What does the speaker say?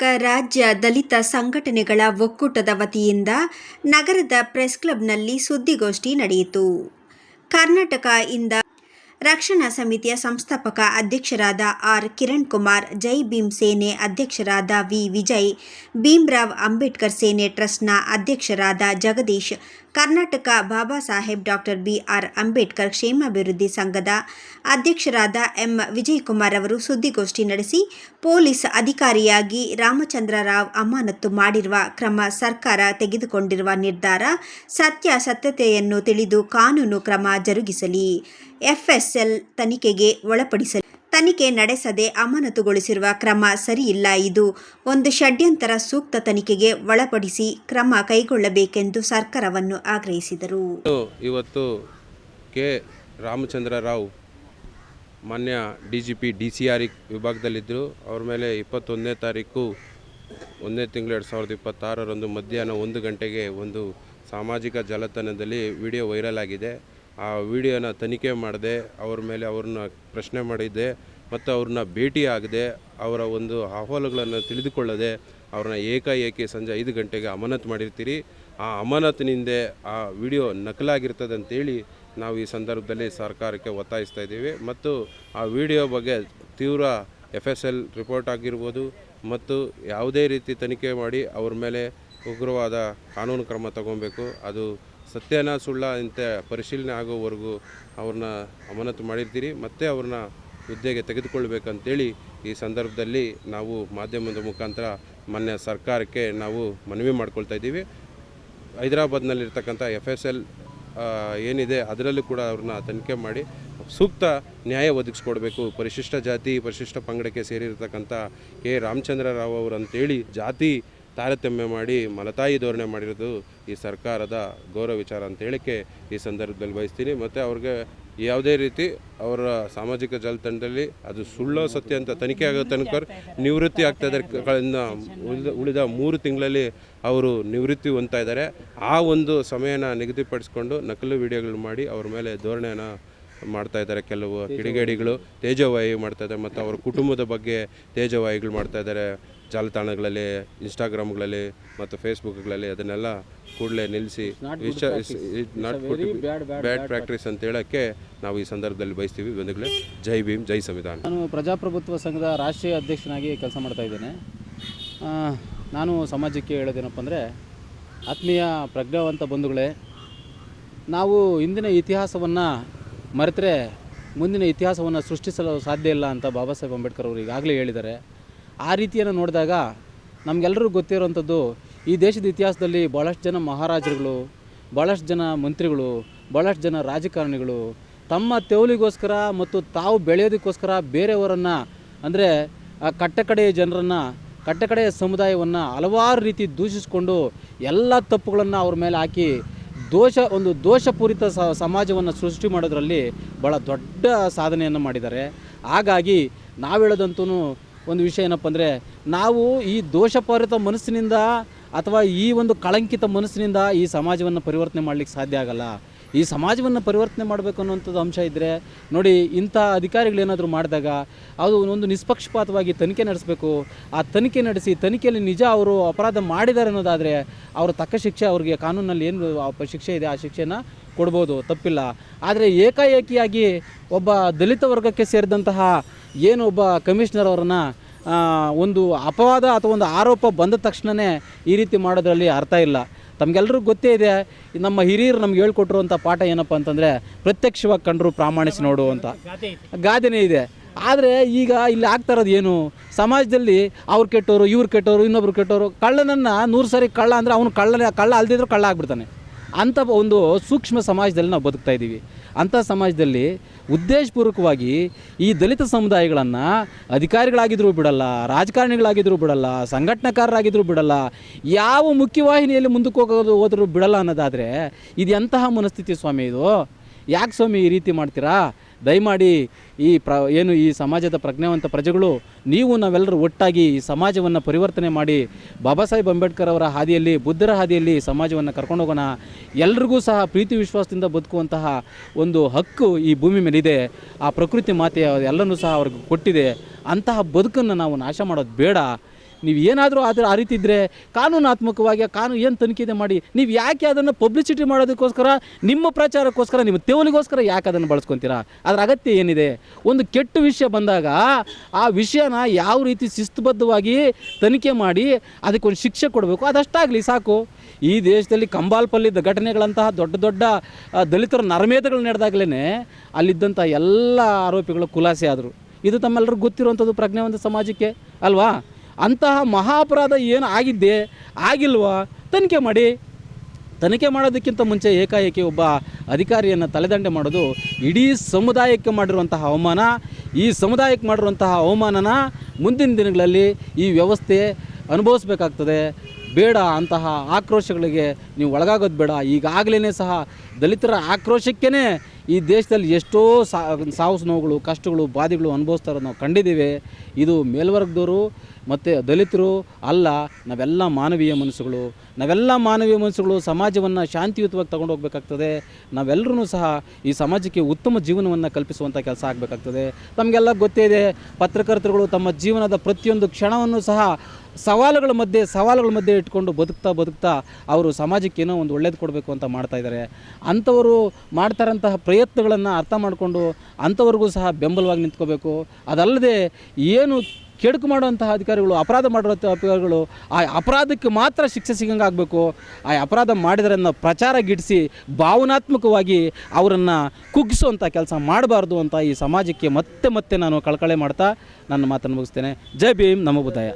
ಕರ್ನಾಟಕ ರಾಜ್ಯ ದಲಿತ ಸಂಘಟನೆಗಳ ಒಕ್ಕೂಟದ ವತಿಯಿಂದ ನಗರದ ಪ್ರೆಸ್ ಕ್ಲಬ್ನಲ್ಲಿ ಸುದ್ದಿಗೋಷ್ಠಿ ನಡೆಯಿತು. ಕರ್ನಾಟಕ ಇಂದ ರಕ್ಷಣಾ ಸಮಿತಿಯ ಸಂಸ್ಥಾಪಕ ಅಧ್ಯಕ್ಷರಾದ ಆರ್. ಕಿರಣ್ ಕುಮಾರ್, ಜೈ ಭೀಮ್ ಸೇನೆ ಅಧ್ಯಕ್ಷರಾದ ವಿ. ವಿಜಯ್, ಭೀಮ್ರಾವ್ ಅಂಬೇಡ್ಕರ್ ಸೇನೆ ಟ್ರಸ್ಟ್ನ ಅಧ್ಯಕ್ಷರಾದ ಜಗದೀಶ್, ಕರ್ನಾಟಕ ಬಾಬಾ ಸಾಹೇಬ್ ಡಾ. ಬಿ. ಆರ್. ಅಂಬೇಡ್ಕರ್ ಕ್ಷೇಮಾಭಿವೃದ್ಧಿ ಸಂಘದ ಅಧ್ಯಕ್ಷರಾದ ಎಂ. ವಿಜಯಕುಮಾರ್ ಅವರು ಸುದ್ದಿಗೋಷ್ಠಿ ನಡೆಸಿ, ಪೊಲೀಸ್ ಅಧಿಕಾರಿಯಾಗಿ ರಾಮಚಂದ್ರ ರಾವ್ ಅಮಾನತು ಮಾಡಿರುವ ಕ್ರಮ, ಸರ್ಕಾರ ತೆಗೆದುಕೊಂಡಿರುವ ನಿರ್ಧಾರ ಸತ್ಯಾಸತ್ಯತೆಯನ್ನು ತಿಳಿದು ಕಾನೂನು ಕ್ರಮ ಜರುಗಿಸಲಿ, ಎಫ್ಎಸ್ಎಲ್ ತನಿಖೆಗೆ ಒಳಪಡಿಸಲಿ, ತನಿಖೆ ನಡೆಸದೆ ಅಮಾನತುಗೊಳಿಸಿರುವ ಕ್ರಮ ಸರಿಯಿಲ್ಲ, ಇದು ಒಂದು ಷಡ್ಯಂತರ, ಸೂಕ್ತ ತನಿಖೆಗೆ ಒಳಪಡಿಸಿ ಕ್ರಮ ಕೈಗೊಳ್ಳಬೇಕೆಂದು ಸರ್ಕಾರವನ್ನು ಆಗ್ರಹಿಸಿದರು. ಇವತ್ತು ಕೆ. ರಾಮಚಂದ್ರ ರಾವ್ ಮಾನ್ಯ DGP DCR ವಿಭಾಗದಲ್ಲಿದ್ದರು. ಅವ್ರ ಮೇಲೆ 21ನೇ ತಾರೀಕು 1ನೇ ತಿಂಗಳು 2026ರಂದು ಮಧ್ಯಾಹ್ನ 1 ಗಂಟೆಗೆ ಒಂದು ಸಾಮಾಜಿಕ ಜಾಲತಾಣದಲ್ಲಿ ವಿಡಿಯೋ ವೈರಲ್ ಆಗಿದೆ. ಆ ವಿಡಿಯೋನ ತನಿಖೆ ಮಾಡದೆ ಅವ್ರನ್ನ ಪ್ರಶ್ನೆ ಮಾಡಿದ್ದೆ ಮತ್ತು ಅವ್ರನ್ನ ಭೇಟಿ ಆಗದೆ ಅವರ ಒಂದು ಅಹವಾಲುಗಳನ್ನು ತಿಳಿದುಕೊಳ್ಳದೆ ಅವ್ರನ್ನ ಏಕಾಏಕಿ ಸಂಜೆ 5 ಗಂಟೆಗೆ ಅಮಾನತು ಮಾಡಿರ್ತೀರಿ. ಆ ಅಮಾನತಿನಿಂದ ಆ ವಿಡಿಯೋ ನಕಲಾಗಿರ್ತದೆ ಅಂತೇಳಿ ನಾವು ಈ ಸಂದರ್ಭದಲ್ಲಿ ಸರ್ಕಾರಕ್ಕೆ ಒತ್ತಾಯಿಸ್ತಾ ಇದ್ದೀವಿ. ಮತ್ತು ಆ ವಿಡಿಯೋ ಬಗ್ಗೆ ತೀವ್ರ FSL ರಿಪೋರ್ಟ್ ಆಗಿರ್ಬೋದು ಮತ್ತು ಯಾವುದೇ ರೀತಿ ತನಿಖೆ ಮಾಡಿ ಅವ್ರ ಮೇಲೆ ಉಗ್ರವಾದ ಕಾನೂನು ಕ್ರಮ ತಗೊಬೇಕು. ಅದು ಸತ್ಯನ ಸುಳ್ಳ ಅಂತ ಪರಿಶೀಲನೆ ಆಗೋವರೆಗೂ ಅವ್ರನ್ನ ಅಮಾನತು ಮಾಡಿರ್ತೀರಿ ಮತ್ತು ಅವ್ರನ್ನ ಹುದ್ದೆಗೆ ತೆಗೆದುಕೊಳ್ಬೇಕಂತೇಳಿ ಈ ಸಂದರ್ಭದಲ್ಲಿ ನಾವು ಮಾಧ್ಯಮದ ಮುಖಾಂತರ ಮಾನ್ಯ ಸರ್ಕಾರಕ್ಕೆ ನಾವು ಮನವಿ ಮಾಡ್ಕೊಳ್ತಾ ಇದ್ದೀವಿ. ಹೈದರಾಬಾದ್ನಲ್ಲಿರ್ತಕ್ಕಂಥ FSL ಏನಿದೆ ಅದರಲ್ಲೂ ಕೂಡ ಅವ್ರನ್ನ ತನಿಖೆ ಮಾಡಿ ಸೂಕ್ತ ನ್ಯಾಯ ಒದಗಿಸ್ಕೊಡ್ಬೇಕು. ಪರಿಶಿಷ್ಟ ಜಾತಿ ಪರಿಶಿಷ್ಟ ಪಂಗಡಕ್ಕೆ ಸೇರಿರ್ತಕ್ಕಂಥ ಕೆ. ರಾಮಚಂದ್ರ ರಾವ್ ಅವರು ಅಂತೇಳಿ ಜಾತಿ ತಾರತಮ್ಯ ಮಾಡಿ ಮಲತಾಯಿ ಧೋರಣೆ ಮಾಡಿರೋದು ಈ ಸರ್ಕಾರದ ಗೌರವ ವಿಚಾರ ಅಂತ ಹೇಳಿಕೆ ಈ ಸಂದರ್ಭದಲ್ಲಿ ಬಯಸ್ತೀನಿ. ಮತ್ತು ಅವ್ರಿಗೆ ಯಾವುದೇ ರೀತಿ ಅವರ ಸಾಮಾಜಿಕ ಜಾಲತಾಣದಲ್ಲಿ ಅದು ಸುಳ್ಳೋ ಸತ್ಯ ಅಂತ ತನಿಖೆ ಆಗೋ ತನಕ ನಿವೃತ್ತಿ ಆಗ್ತಾಯಿದ್ದಾರೆ. ಉಳಿದ 3 ತಿಂಗಳಲ್ಲಿ ಅವರು ನಿವೃತ್ತಿ ಹೊಂದ್ತಾ ಇದ್ದಾರೆ. ಆ ಒಂದು ಸಮಯನ ನಿಗದಿಪಡಿಸ್ಕೊಂಡು ನಕಲು ವಿಡಿಯೋಗಳು ಮಾಡಿ ಅವ್ರ ಮೇಲೆ ಧೋರಣೆಯನ್ನು ಮಾಡ್ತಾಯಿದ್ದಾರೆ. ಕೆಲವು ಕಿಡಿಗೇಡಿಗಳು ತೇಜೋವಾಯಿ ಮಾಡ್ತಾಯಿದ್ದಾರೆ ಮತ್ತು ಅವ್ರ ಕುಟುಂಬದ ಬಗ್ಗೆ ತೇಜೋವಾಯಿಗಳು ಮಾಡ್ತಾಯಿದ್ದಾರೆ. ಜಾಲತಾಣಗಳಲ್ಲಿ, ಇನ್ಸ್ಟಾಗ್ರಾಮ್ಗಳಲ್ಲಿ ಮತ್ತು ಫೇಸ್ಬುಕ್ಗಳಲ್ಲಿ ಅದನ್ನೆಲ್ಲ ಕೂಡಲೇ ನಿಲ್ಲಿಸಿ ಬ್ಯಾಡ್ ಪ್ರಾಕ್ಟೀಸ್ ಅಂತ ಹೇಳೋಕ್ಕೆ ನಾವು ಈ ಸಂದರ್ಭದಲ್ಲಿ ಬಯಸ್ತೀವಿ. ಬಂಧುಗಳೇ, ಜೈ ಭೀಮ್, ಜೈ ಸಂವಿಧಾನ. ನಾನು ಪ್ರಜಾಪ್ರಭುತ್ವ ಸಂಘದ ರಾಷ್ಟ್ರೀಯ ಅಧ್ಯಕ್ಷನಾಗಿ ಕೆಲಸ ಮಾಡ್ತಾ ಇದ್ದೇನೆ. ನಾನು ಸಮಾಜಕ್ಕೆ ಹೇಳೋದೇನಪ್ಪ ಅಂದರೆ, ಆತ್ಮೀಯ ಪ್ರಜ್ಞಾವಂತ ಬಂಧುಗಳೇ, ನಾವು ಇಂದಿನ ಇತಿಹಾಸವನ್ನು ಮರೆತರೆ ಮುಂದಿನ ಇತಿಹಾಸವನ್ನು ಸೃಷ್ಟಿಸಲು ಸಾಧ್ಯ ಇಲ್ಲ ಅಂತ ಬಾಬಾ ಸಾಹೇಬ್ ಅಂಬೇಡ್ಕರ್ ಅವರು ಈಗಾಗಲೇ ಹೇಳಿದ್ದಾರೆ. ಆ ರೀತಿಯನ್ನು ನೋಡಿದಾಗ ನಮಗೆಲ್ಲರಿಗೂ ಗೊತ್ತಿರೋವಂಥದ್ದು, ಈ ದೇಶದ ಇತಿಹಾಸದಲ್ಲಿ ಭಾಳಷ್ಟು ಜನ ಮಹಾರಾಜರುಗಳು, ಭಾಳಷ್ಟು ಜನ ಮಂತ್ರಿಗಳು, ಭಾಳಷ್ಟು ಜನ ರಾಜಕಾರಣಿಗಳು ತಮ್ಮ ತೆವಲಿಗೋಸ್ಕರ ಮತ್ತು ತಾವು ಬೆಳೆಯೋದಕ್ಕೋಸ್ಕರ ಬೇರೆಯವರನ್ನು, ಅಂದರೆ ಕಟ್ಟಕಡೆಯ ಜನರನ್ನು, ಕಟ್ಟಕಡೆಯ ಸಮುದಾಯವನ್ನು ಹಲವಾರು ರೀತಿ ದೂಷಿಸಿಕೊಂಡು ಎಲ್ಲ ತಪ್ಪುಗಳನ್ನು ಅವ್ರ ಮೇಲೆ ಹಾಕಿ ಒಂದು ದೋಷಪೂರಿತ ಸಮಾಜವನ್ನು ಸೃಷ್ಟಿ ಮಾಡೋದರಲ್ಲಿ ಭಾಳ ದೊಡ್ಡ ಸಾಧನೆಯನ್ನು ಮಾಡಿದ್ದಾರೆ. ಹಾಗಾಗಿ ನಾವು ಹೇಳೋದಂತೂ ಒಂದು ವಿಷಯ ಏನಪ್ಪ ಅಂದರೆ, ನಾವು ಈ ದೋಷಪೂರಿತ ಮನಸ್ಸಿನಿಂದ ಅಥವಾ ಈ ಒಂದು ಕಳಂಕಿತ ಮನಸ್ಸಿನಿಂದ ಈ ಸಮಾಜವನ್ನು ಪರಿವರ್ತನೆ ಮಾಡಲಿಕ್ಕೆ ಸಾಧ್ಯ ಆಗಲ್ಲ. ಈ ಸಮಾಜವನ್ನು ಪರಿವರ್ತನೆ ಮಾಡಬೇಕು ಅನ್ನೋಂಥದ್ದು ಅಂಶ ಇದ್ದರೆ ನೋಡಿ, ಇಂಥ ಅಧಿಕಾರಿಗಳೇನಾದರೂ ಮಾಡಿದಾಗ ಅದು ಒಂದು ನಿಷ್ಪಕ್ಷಪಾತವಾಗಿ ತನಿಖೆ ನಡೆಸಬೇಕು. ಆ ತನಿಖೆ ನಡೆಸಿ ತನಿಖೆಯಲ್ಲಿ ನಿಜ ಅವರು ಅಪರಾಧ ಮಾಡಿದ್ದಾರೆ ಅನ್ನೋದಾದರೆ ಅವರು ತಕ್ಕ ಶಿಕ್ಷೆ, ಅವ್ರಿಗೆ ಕಾನೂನಲ್ಲಿ ಏನು ಶಿಕ್ಷೆ ಇದೆ ಆ ಶಿಕ್ಷೆಯನ್ನು ಕೊಡ್ಬೋದು, ತಪ್ಪಿಲ್ಲ. ಆದರೆ ಏಕಾಏಕಿಯಾಗಿ ಒಬ್ಬ ದಲಿತ ವರ್ಗಕ್ಕೆ ಸೇರಿದಂತಹ ಏನು ಒಬ್ಬ ಕಮಿಷನರ್ ಅವರನ್ನು ಒಂದು ಅಪವಾದ ಅಥವಾ ಒಂದು ಆರೋಪ ಬಂದ ತಕ್ಷಣವೇ ಈ ರೀತಿ ಮಾಡೋದ್ರಲ್ಲಿ ಅರ್ಥ ಇಲ್ಲ. ತಮಗೆಲ್ಲರಿಗೂ ಗೊತ್ತೇ ಇದೆ, ನಮ್ಮ ಹಿರಿಯರು ನಮ್ಗೆ ಹೇಳ್ಕೊಟ್ಟಿರುವಂಥ ಪಾಠ ಏನಪ್ಪ ಅಂತಂದರೆ, ಪ್ರತ್ಯಕ್ಷವಾಗಿ ಕಂಡರೂ ಪ್ರಾಮಾಣಿಸಿ ನೋಡು ಅಂತ ಗಾದೆನೇ ಇದೆ. ಆದರೆ ಈಗ ಇಲ್ಲಿ ಆಗ್ತಾ ಇರೋದು ಏನು, ಸಮಾಜದಲ್ಲಿ ಅವ್ರು ಕೆಟ್ಟವರು, ಇವ್ರು ಕೆಟ್ಟವರು, ಇನ್ನೊಬ್ರು ಕೆಟ್ಟವರು. ಕಳ್ಳನನ್ನು 100 ಸರಿ ಕಳ್ಳ ಅಂದರೆ ಅವನು ಕಳ್ಳ ಅಲ್ದಿದ್ರು ಕಳ್ಳ ಆಗ್ಬಿಡ್ತಾನೆ. ಅಂಥ ಒಂದು ಸೂಕ್ಷ್ಮ ಸಮಾಜದಲ್ಲಿ ನಾವು ಬದುಕ್ತಾ ಇದ್ದೀವಿ. ಅಂಥ ಸಮಾಜದಲ್ಲಿ ಉದ್ದೇಶಪೂರ್ವಕವಾಗಿ ಈ ದಲಿತ ಸಮುದಾಯಗಳನ್ನು ಅಧಿಕಾರಿಗಳಾಗಿದ್ದರೂ ಬಿಡಲ್ಲ, ರಾಜಕಾರಣಿಗಳಾಗಿದ್ದರೂ ಬಿಡಲ್ಲ, ಸಂಘಟನಾಕಾರರಾಗಿದ್ದರೂ ಬಿಡಲ್ಲ, ಯಾವ ಮುಖ್ಯವಾಹಿನಿಯಲ್ಲಿ ಮುಂದಕ್ಕೆ ಹೋದರೂ ಬಿಡಲ್ಲ ಅನ್ನೋದಾದರೆ ಇದು ಎಂತಹ ಮನಸ್ಥಿತಿ ಸ್ವಾಮಿ ಇದು? ಯಾಕೆ ಸ್ವಾಮಿ ಈ ರೀತಿ ಮಾಡ್ತೀರಾ? ದಯಮಾಡಿ ಈ ಸಮಾಜದ ಪ್ರಜ್ಞಾವಂತ ಪ್ರಜೆಗಳು, ನೀವು ನಾವೆಲ್ಲರೂ ಒಟ್ಟಾಗಿ ಈ ಸಮಾಜವನ್ನು ಪರಿವರ್ತನೆ ಮಾಡಿ ಬಾಬಾ ಸಾಹೇಬ್ ಅಂಬೇಡ್ಕರ್ ಅವರ ಹಾದಿಯಲ್ಲಿ, ಬುದ್ಧರ ಹಾದಿಯಲ್ಲಿ ಸಮಾಜವನ್ನು ಕರ್ಕೊಂಡು ಹೋಗೋಣ. ಎಲ್ರಿಗೂ ಸಹ ಪ್ರೀತಿ ವಿಶ್ವಾಸದಿಂದ ಬದುಕುವಂತಹ ಒಂದು ಹಕ್ಕು ಈ ಭೂಮಿ ಮೇಲಿದೆ. ಆ ಪ್ರಕೃತಿ ಮಾತೆ ಎಲ್ಲನೂ ಸಹ ಅವ್ರಿಗೆ ಕೊಟ್ಟಿದೆ. ಅಂತಹ ಬದುಕನ್ನು ನಾವು ನಾಶ ಮಾಡೋದು ಬೇಡ. ನೀವು ಏನಾದರೂ ಆ ರೀತಿ ಇದ್ದರೆ ಕಾನೂನಾತ್ಮಕವಾಗಿ ಏನು ತನಿಖೆ ಇದೆ ಮಾಡಿ. ನೀವು ಯಾಕೆ ಅದನ್ನು ಪಬ್ಲಿಸಿಟಿ ಮಾಡೋದಕ್ಕೋಸ್ಕರ, ನಿಮ್ಮ ಪ್ರಚಾರಕ್ಕೋಸ್ಕರ, ನಿಮ್ಮ ತೆವಲಿಗೋಸ್ಕರ ಯಾಕೆ ಅದನ್ನು ಬಳಸ್ಕೊತೀರಾ? ಅದರ ಅಗತ್ಯ ಏನಿದೆ? ಒಂದು ಕೆಟ್ಟ ವಿಷಯ ಬಂದಾಗ ಆ ವಿಷಯನ ಯಾವ ರೀತಿ ಶಿಸ್ತುಬದ್ಧವಾಗಿ ತನಿಖೆ ಮಾಡಿ ಅದಕ್ಕೊಂದು ಶಿಕ್ಷೆ ಕೊಡಬೇಕು, ಅದಷ್ಟಾಗಲಿ ಸಾಕು. ಈ ದೇಶದಲ್ಲಿ ಕಂಬಾಲ್ಪಲ್ಲಿ ಘಟನೆಗಳಂತಹ ದೊಡ್ಡ ದೊಡ್ಡ ದಲಿತರ ನರಮೇಧಗಳು ನಡೆದಾಗಲೇ ಅಲ್ಲಿದ್ದಂಥ ಎಲ್ಲ ಆರೋಪಿಗಳು ಖುಲಾಸೆ ಆದರು. ಇದು ತಮ್ಮೆಲ್ಲರಿಗೂ ಗೊತ್ತಿರುವಂಥದ್ದು ಪ್ರಜ್ಞಾವಂತ ಸಮಾಜಕ್ಕೆ ಅಲ್ವಾ? ಅಂತಹ ಮಹಾ ಅಪರಾಧ ಏನು ಆಗಿದ್ದೆ ಆಗಿಲ್ವಾ ತನಿಖೆ ಮಾಡಿ. ತನಿಖೆ ಮಾಡೋದಕ್ಕಿಂತ ಮುಂಚೆ ಏಕಾಏಕಿ ಒಬ್ಬ ಅಧಿಕಾರಿಯನ್ನು ತಲೆದಂಡೆ ಮಾಡೋದು ಇಡೀ ಸಮುದಾಯಕ್ಕೆ ಮಾಡಿರುವಂತಹ ಅವಮಾನ. ಈ ಸಮುದಾಯಕ್ಕೆ ಮಾಡಿರುವಂತಹ ಅವಮಾನನ ಮುಂದಿನ ದಿನಗಳಲ್ಲಿ ಈ ವ್ಯವಸ್ಥೆ ಅನುಭವಿಸ್ಬೇಕಾಗ್ತದೆ. ಬೇಡ, ಅಂತಹ ಆಕ್ರೋಶಗಳಿಗೆ ನೀವು ಒಳಗಾಗೋದು ಬೇಡ. ಈಗಾಗಲೇ ಸಹ ದಲಿತರ ಆಕ್ರೋಶಕ್ಕೇ ಈ ದೇಶದಲ್ಲಿ ಎಷ್ಟೋ ಸಾವು ನೋವುಗಳು, ಕಷ್ಟಗಳು, ಬಾಧೆಗಳು ಅನುಭವಿಸ್ತಾ ಇರೋದು ನಾವು ಕಂಡಿದ್ದೀವಿ. ಇದು ಮೇಲ್ವರ್ಗದವರು ಮತ್ತು ದಲಿತರು ಅಲ್ಲ, ನಾವೆಲ್ಲ ಮಾನವೀಯ ಮನಸ್ಸುಗಳು ಸಮಾಜವನ್ನು ಶಾಂತಿಯುತವಾಗಿ ತಗೊಂಡು ಹೋಗಬೇಕಾಗ್ತದೆ. ನಾವೆಲ್ಲರೂ ಸಹ ಈ ಸಮಾಜಕ್ಕೆ ಉತ್ತಮ ಜೀವನವನ್ನು ಕಲ್ಪಿಸುವಂಥ ಕೆಲಸ ಆಗಬೇಕಾಗ್ತದೆ. ತಮಗೆಲ್ಲ ಗೊತ್ತೇ ಇದೆ, ಪತ್ರಕರ್ತರುಗಳು ತಮ್ಮ ಜೀವನದ ಪ್ರತಿಯೊಂದು ಕ್ಷಣವನ್ನು ಸಹ ಸವಾಲುಗಳ ಮಧ್ಯೆ ಇಟ್ಕೊಂಡು ಬದುಕ್ತಾ ಅವರು ಸಮಾಜಕ್ಕೆ ಏನೋ ಒಂದು ಒಳ್ಳೇದು ಕೊಡಬೇಕು ಅಂತ ಮಾಡ್ತಾಯಿದ್ದಾರೆ. ಅಂಥವರು ಮಾಡ್ತಾರಂತಹ ಪ್ರಯತ್ನಗಳನ್ನು ಅರ್ಥ ಮಾಡಿಕೊಂಡು ಅಂಥವ್ರಿಗೂ ಸಹ ಬೆಂಬಲವಾಗಿ ನಿಂತ್ಕೋಬೇಕು. ಅದಲ್ಲದೆ ಏನು ಕೆಡುಕು ಮಾಡುವಂತಹ ಅಧಿಕಾರಿಗಳು, ಅಪರಾಧ ಮಾಡುವಂಥ ಅಧಿಕಾರಿಗಳು, ಆ ಅಪರಾಧಕ್ಕೆ ಮಾತ್ರ ಶಿಕ್ಷೆ ಸಿಗಂಗೆ ಆಗಬೇಕು. ಆ ಅಪರಾಧ ಮಾಡಿದರನ್ನು ಪ್ರಚಾರ ಗಿಡಿಸಿ ಭಾವನಾತ್ಮಕವಾಗಿ ಅವರನ್ನು ಕುಗ್ಗಿಸುವಂಥ ಕೆಲಸ ಮಾಡಬಾರ್ದು ಅಂತ ಈ ಸಮಾಜಕ್ಕೆ ಮತ್ತೆ ನಾನು ಕಳಕಳಿ ಮಾಡ್ತಾ ನನ್ನ ಮಾತನ್ನು ಮುಗಿಸ್ತೇನೆ. ಜೈ ಭೀಮ್, ನಮೋ ಬುದ್ಧಾಯ.